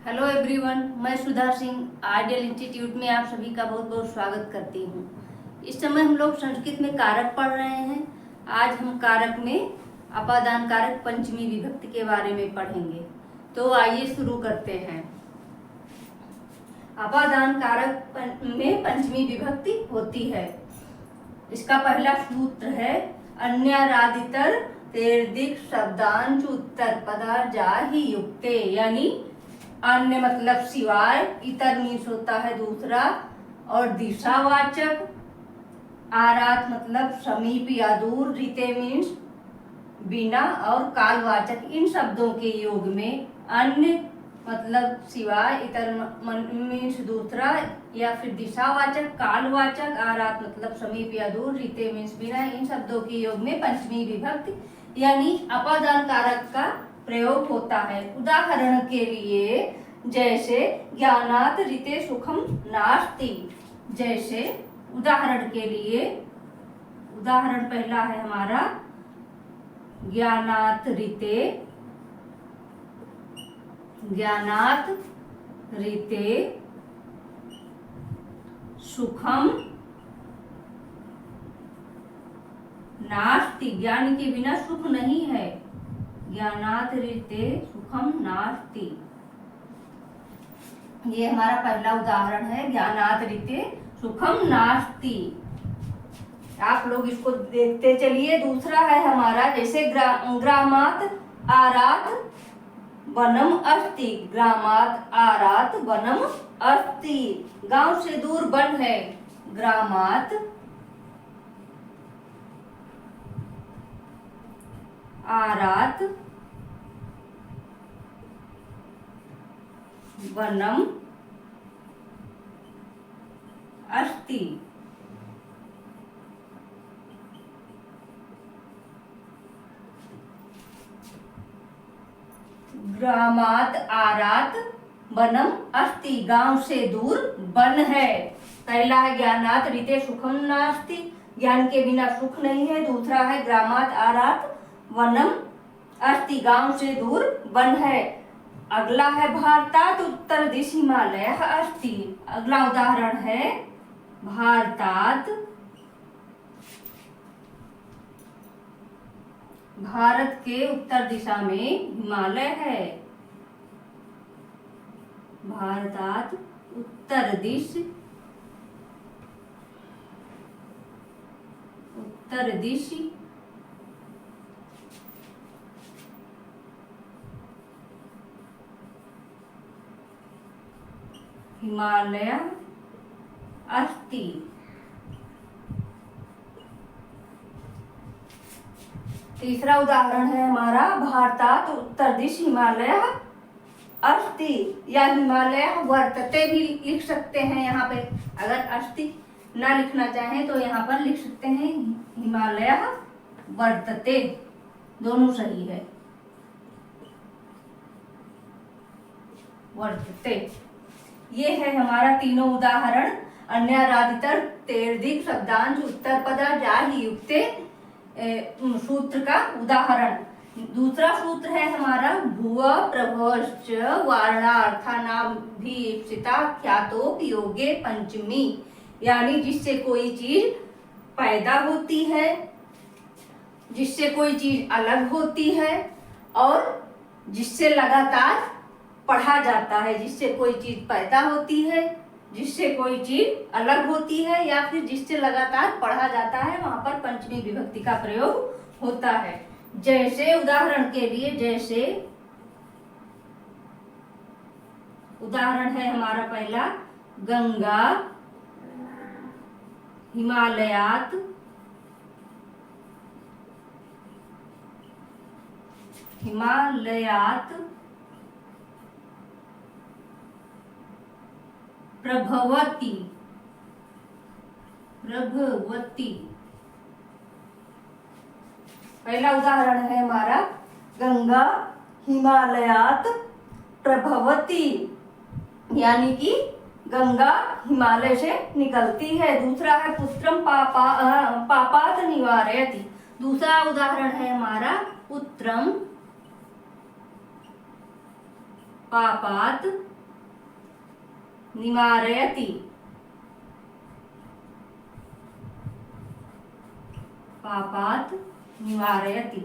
Hello everyone, मैं Sudha Singh ideal institute में आप सभी का बहुत बहुत स्वागत करती हूँ। इस समय हम लोग संस्कृत में कारक पढ़ रहे हैं। आज हम कारक में अपादान कारक पंचमी विभक्ति के बारे में पढ़ेंगे। तो आइए शुरू करते हैं। अपादान कारक में पंचमी विभक्ति होती है। इसका पहला सूत्र है अन्यारादितर तेर्दिक शब्दांश उत्तर पदा जा ही युक्ते, यानी अन्य मतलब सिवाय, इतर मीन्स होता है दूसरा, और दिशावाचक, आरात मतलब समीप या दूर, रीते मीन्स बिना, और कालवाचक इन शब्दों के योग में अन्य मतलब सिवाय, इतर मीन्स दूसरा, या फिर दिशावाचक, कालवाचक, आरात मतलब समीप या दूर, रीते मीन्स बिना, इन शब्दों के योग में पंचमी विभक्ति यानी अपादान कारक का प्रयोग होता है। उदाहरण के लिए जैसे ज्ञानात ऋते सुखम नास्ति, जैसे उदाहरण के लिए उदाहरण पहला है हमारा ज्ञानात ऋते सुखम नास्ति, ज्ञान के बिना सुख नहीं है। ज्ञानात ऋते सुखम नास्ति, ये हमारा पहला उदाहरण है। ज्ञानात ऋते सुखम नास्ति। आप लोग इसको देखते चलिए। दूसरा है हमारा जैसे ग्रामात आरात वनम अस्ति, ग्रामात आरात वनम अस्ति, गांव से दूर वन है। ग्रामात आरात वनम अस्ति। ग्रामात आरात वनम अस्ति, गांव से दूर वन है। पहला है ज्ञानात ऋते सुखम नास्ति, ज्ञान के बिना सुख नहीं है। दूसरा है ग्रामात आरात वनम अस्ति, गांव से दूर वन है। अगला है भारतात उत्तर दिश हिमालय अस्ति। अगला उदाहरण है भारतात, भारत के उत्तर दिशा में हिमालय है। भारतात उत्तर दिश हिमालय अस्ति। तीसरा उदाहरण है हमारा भारतात उत्तर दिश हिमालय अस्ति, या हिमालय वर्तते भी लिख सकते हैं। यहाँ पे अगर अस्ति ना लिखना चाहें तो यहाँ पर लिख सकते हैं हिमालय वर्तते, दोनों सही है। वर्तते, ये है हमारा तीनों उदाहरण। अन्यारादितर तेर्दिक शब्दांश उत्तर पदा जा ही युक्ते सूत्र का उदाहरण। दूसरा सूत्र है हमारा भुव प्रभवश्च वारणार्थानाभिप्सिता ख्यातोपयोगे पंचमी, यानी जिससे कोई चीज पैदा होती है, जिससे कोई चीज अलग होती है, और जिससे लगातार पढ़ा जाता है। जिससे कोई चीज पैदा होती है, जिससे कोई चीज अलग होती है, या फिर जिससे लगातार पढ़ा जाता है, वहां पर पंचमी विभक्ति का प्रयोग होता है। जैसे उदाहरण के लिए, जैसे उदाहरण है हमारा पहला गंगा हिमालयात प्रभवती। पहला उदाहरण है हमारा गंगा हिमालयात प्रभवती, यानी कि गंगा हिमालय से निकलती है। दूसरा है पुत्रम पापात निवारयति। दूसरा उदाहरण है हमारा पुत्रम पापात् निवारयति। पापात् निवारयति।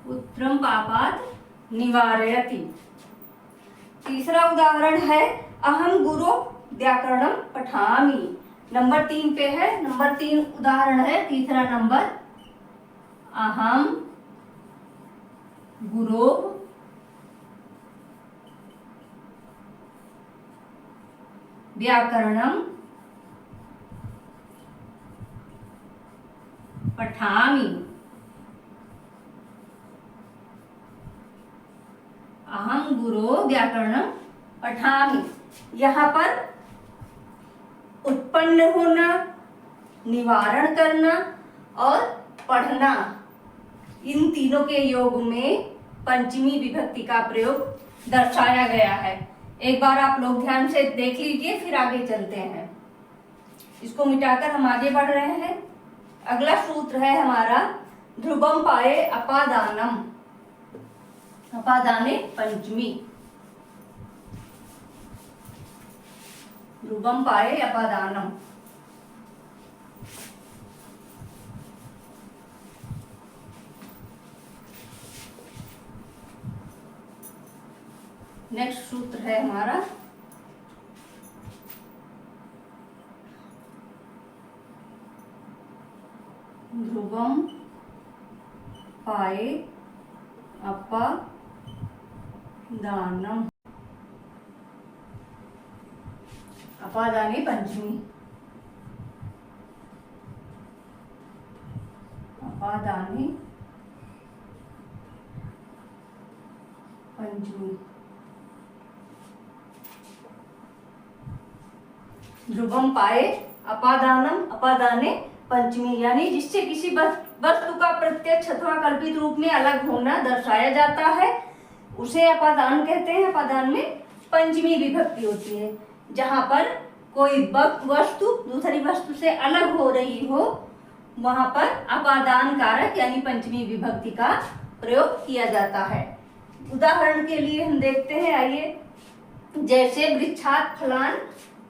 उत्तरम पापात् निवारयति। तीसरा उदाहरण है अहम गुरु व्याकरणम पठामि। नंबर 3 पे है। नंबर 3 उदाहरण है। तीसरा नंबर अहम गुरु व्याकरणम पठामि। अहम गुरु व्याकरणम पठामि। यहाँ पर उत्पन्न होना, निवारण करना और पढ़ना, इन तीनों के योग में पंचमी विभक्ति का प्रयोग दर्शाया गया है। एक बार आप लोग ध्यान से देख लीजिए, फिर आगे चलते हैं। इसको मिटाकर हम आगे बढ़ रहे हैं। अगला सूत्र है हमारा ध्रुवम पाये अपादानम। अपादाने पंचमी। ध्रुवम पाये अपादानम। नेक्स्ट सूत्र है हमारा ध्रुवम पाये अपादानम। अपादाने पंचमी। अपादाने पंचमी। ध्रुवम पाए अपादानम अपादाने पंचमी, यानी जिससे किसी वस्तु का प्रत्यक्ष अथवा कल्पित रूप में अलग होना दर्शाया जाता है उसे अपादान कहते हैं। अपादान में पंचमी विभक्ति होती है। जहां पर कोई वस्तु दूसरी वस्तु से अलग हो रही हो वहां पर अपादान कारक यानी पंचमी विभक्ति का प्रयोग किया जाता है। उदाहरण के लिए हम देखते हैं, आइए। जैसे वृक्षात् फलान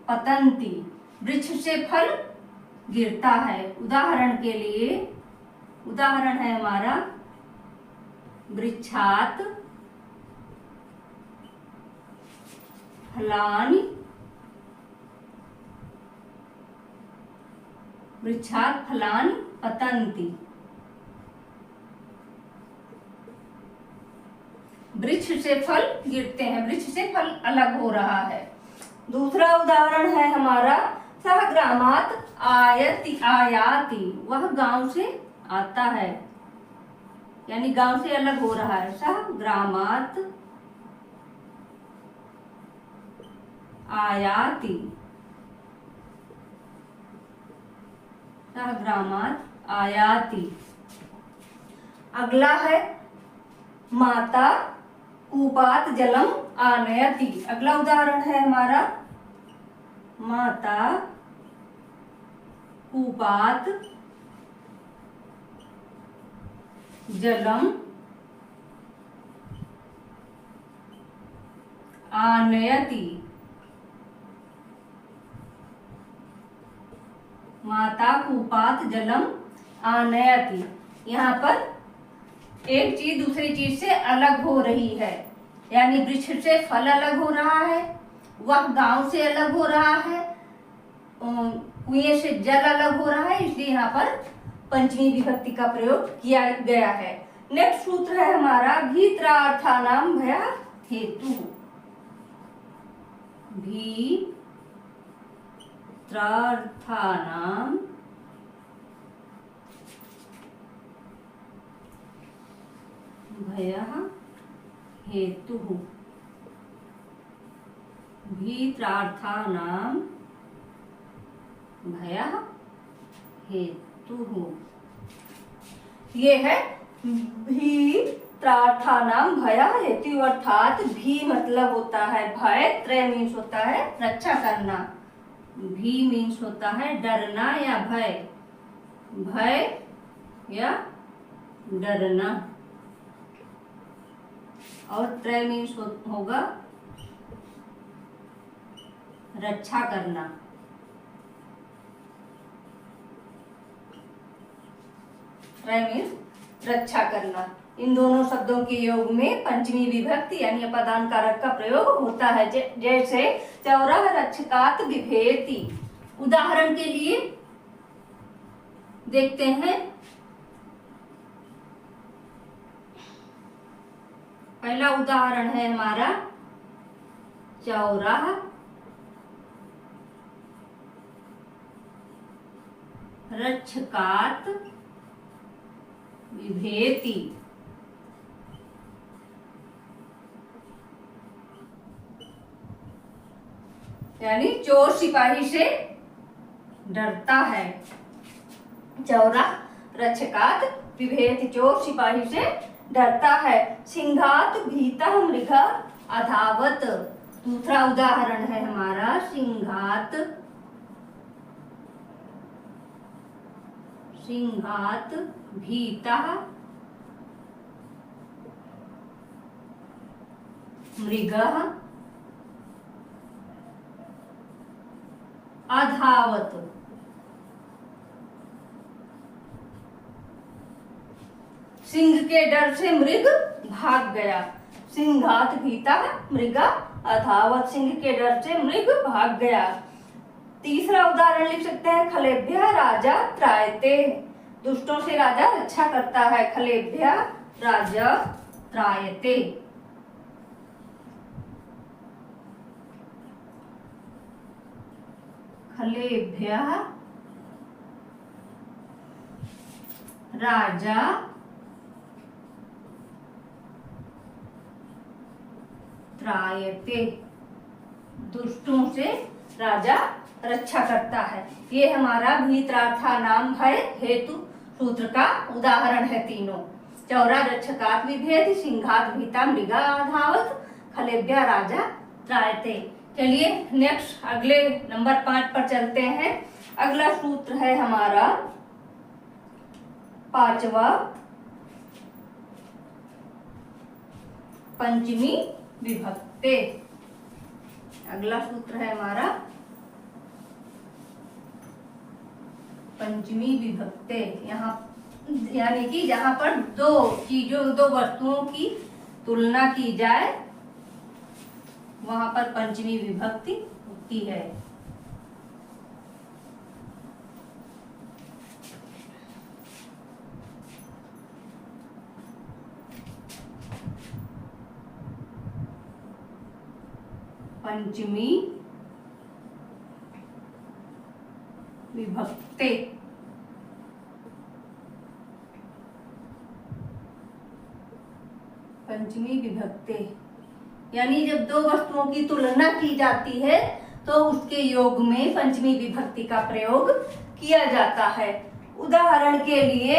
पतन्ति, वृक्ष से फल गिरता है। उदाहरण के लिए उदाहरण है हमारा वृक्षात् फलानि, वृक्षात् फलानि पतन्ति। वृक्ष से फल गिरते हैं, वृक्ष से फल अलग हो रहा है। दूसरा उदाहरण है हमारा सह ग्रामात् आयति आयाति, वह गांव से आता है, यानी गांव से अलग हो रहा है। सह ग्रामात् आयाति, सह ग्रामात् आयाति। अगला है माता कूपात् जलम आनयति। अगला उदाहरण है हमारा माता कूपात् जलम आनयति। माता कूपात् जलम आनयति। यहाँ पर एक चीज दूसरी चीज से अलग हो रही है, यानी वृक्ष से फल अलग हो रहा है, वह गांव से अलग हो रहा है, कुएं से जल अलग हो रहा है, इसलिए यहाँ पर पंचमी विभक्ति का प्रयोग किया गया है। नेक्स्ट सूत्र है हमारा भीत्रार्थानाम भय हेतु। भीत्रार्थानाम भयः हेतुः। भीत्रार्थानां भयः हेतुः। ये है भीत्रार्थानां भयः हेतु, अर्थात भी मतलब होता है भय, त्रय मीन्स होता है रक्षा करना, भी मीन्स होता है डरना या भय। भय या डरना। और त्रय मीन्स होगा रक्षा करना। त्रय मीन्स रक्षा करना। इन दोनों शब्दों के योग में पंचमी विभक्ति यानी अपादान कारक का प्रयोग होता है। जैसे चौरः रक्षकात् बिभेति। उदाहरण के लिए देखते हैं। पहला उदाहरण है हमारा चौरः रक्षकात् बिभेति। यानी चोर सिपाही से डरता है। चौरः रक्षकात् बिभेति, चोर सिपाही से डरता है। सिंहात् भीतः मृगः अधावत्। दूसरा उदाहरण है हमारा सिंहात् भीतः मृगः अधावत्। सिंह के डर से मृग भाग गया। सिंहात् भीतः मृगः अधावत्, सिंह के डर से मृग भाग गया। तीसरा उदाहरण लिख सकते हैं खलेभ्यः राजा त्रायते। दुष्टों से राजा रक्षा करता है। खलेभ्यः राजा त्रायते। खलेभ्यः राजा त्रायते, दुष्टों से राजा रक्षा करता है। ये हमारा भीतरार्था नाम भय हेतु सूत्र का उदाहरण है तीनों। चौरा रक्षकात् बिभेति, सिंहात् भीता मृगा अधावत्, खलेभ्यः राजा त्रायते। चलिए नेक्स्ट अगले नंबर 5 पर चलते हैं। अगला सूत्र है हमारा 5वां पंचमी विभक्ते। अगला सूत्र है हमारा पंचमी विभक्ते। यहाँ यानी कि जहां पर दो वस्तुओं की तुलना की जाए वहां पर पंचमी विभक्ति होती है। पंचमी विभक्ते। पंचमी विभक्ते यानी जब दो वस्तुओं की तुलना की जाती है तो उसके योग में पंचमी विभक्ति का प्रयोग किया जाता है। उदाहरण के लिए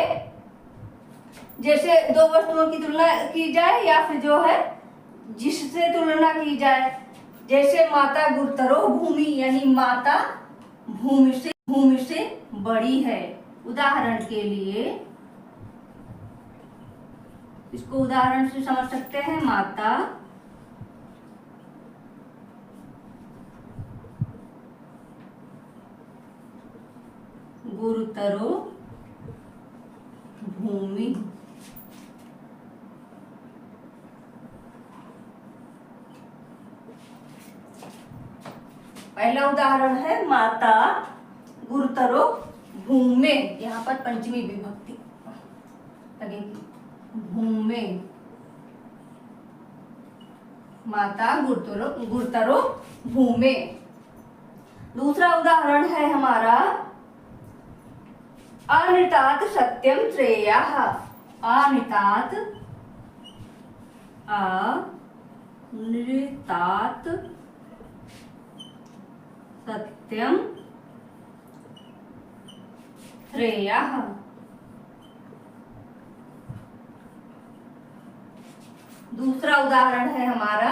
जैसे दो वस्तुओं की तुलना की जाए या फिर जो है जिससे तुलना की जाए, जैसे माता गुरुतरो भूमि यानी माता भूमि से बड़ी है। उदाहरण के लिए इसको उदाहरण से समझ सकते हैं। माता गुरुतरो भूमि। पहला उदाहरण है माता गुरुतरो भूमे। यहाँ पर पंचमी विभक्ति लगेगी, भूमे। माता गुरुतरो भूमे। दूसरा उदाहरण है हमारा अनृतात् सत्यम श्रेयः। अनृतात् सत्यम श्रेयः। दूसरा उदाहरण है हमारा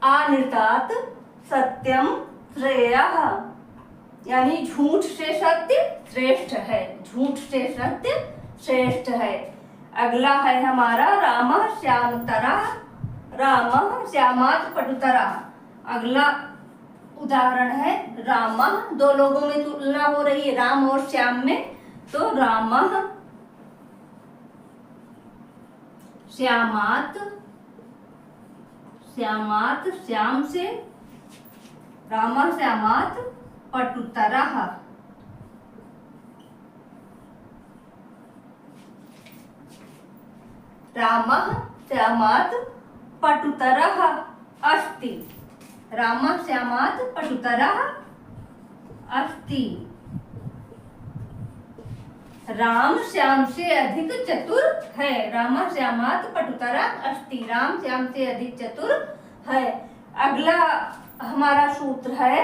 अनृतात् सत्यम श्रेयः यानी झूठ से सत्य श्रेष्ठ है। झूठ से सत्य श्रेष्ठ है। अगला है हमारा रामः श्यामतरः, रामः श्यामात् पटुतरः। अगला उदाहरण है रामः, दो लोगों में तुलना हो रही है राम और श्याम में, तो रामः श्यामात्, श्यामात् श्याम से, रामः श्यामात् पटुतरः। रामः श्यामात् पटुतरः अस्ति, रामः श्यामात् पटुतरः अस्ति। राम श्याम से अधिक चतुर है, रामः श्यामात् पटुतरः अस्ति, राम श्याम से अधिक चतुर है। अगला हमारा सूत्र है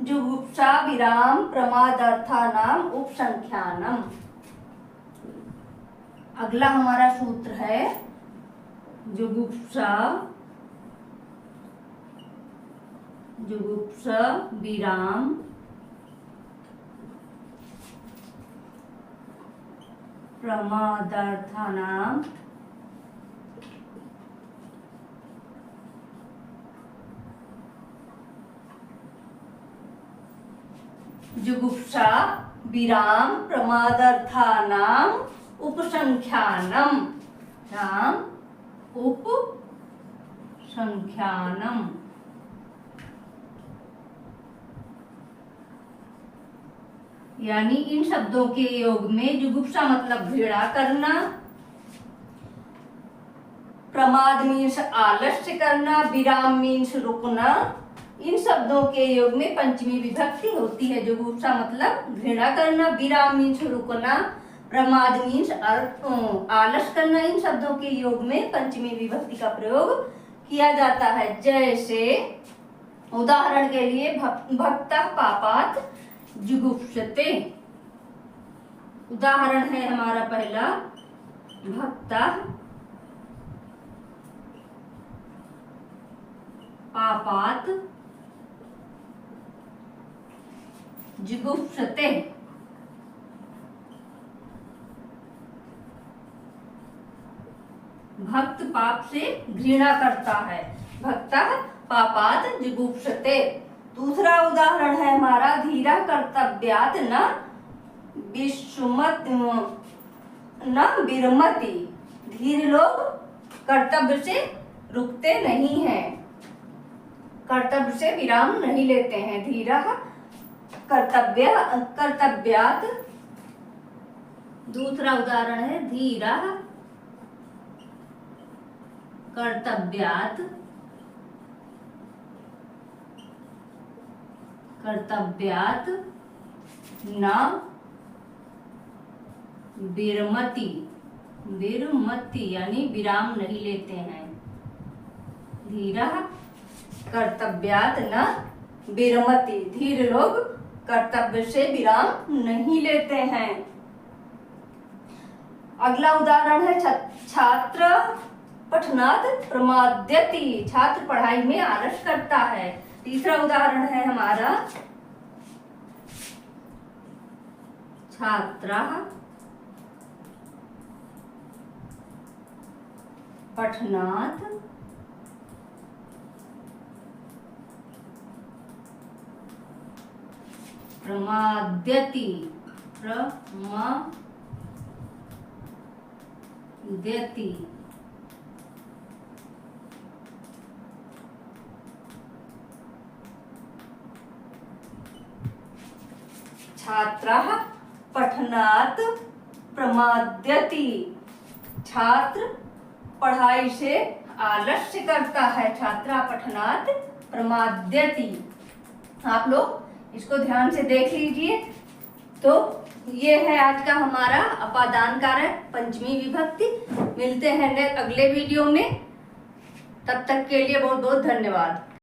जुगुप्सा विराम प्रमादार्थानाम उपसंख्यानम। अगला हमारा सूत्र है जुगुप्सा, जुगुप्सा विराम प्रमादार्थानाम जुगुप्सा विराम प्रमादार्थानाम उपसंख्यानम, राम उपसंख्यानम। यानी इन शब्दों के योग में जुगुप्सा मतलब घृणा करना, प्रमाद मीन्स आलस्य करना, विराम मीन्स रुकना। इन शब्दों के योग में पंचमी विभक्ति होती है। जुगुप्सा मतलब घृणा करना, विराम मीन्स रुकना, प्रमाद मीन्स आलस करना। इन शब्दों के योग में पंचमी विभक्ति का प्रयोग किया जाता है। जैसे उदाहरण के लिए भक्तः पापात् जुगुप्सते। उदाहरण है हमारा पहला भक्तः पापात् जुगुप्सते। भक्त पाप से घृणा करता है, भक्तः पापात् जुगुप्सते। दूसरा उदाहरण है हमारा धीरा कर्तव्यात् न विरमति। धीर लोग कर्तव्य से रुकते नहीं हैं, कर्तव्य से विराम नहीं लेते हैं। धीरः कर्तव्यात्। दूसरा उदाहरण है धीरः कर्तव्यात् न विरमति, यानी विराम नहीं लेते हैं। धीरः कर्तव्यात् न विरमति। धीर लोग कर्तव्य से विराम नहीं लेते हैं। अगला उदाहरण है छात्र पठनात् प्रमाद्यति। छात्र पढ़ाई में आलस करता है। तीसरा उदाहरण है हमारा छात्रः पठनात् प्रमाद्यति। छात्रः पठनात् प्रमाद्यति। छात्र पढ़ाई से आलस्य करता है। छात्रा पठनात् प्रमाद्यति। आप लोग इसको ध्यान से देख लीजिए। तो ये है आज का हमारा अपादान कारक पंचमी विभक्ति। मिलते हैं अगले वीडियो में। तब तक के लिए बहुत बहुत धन्यवाद।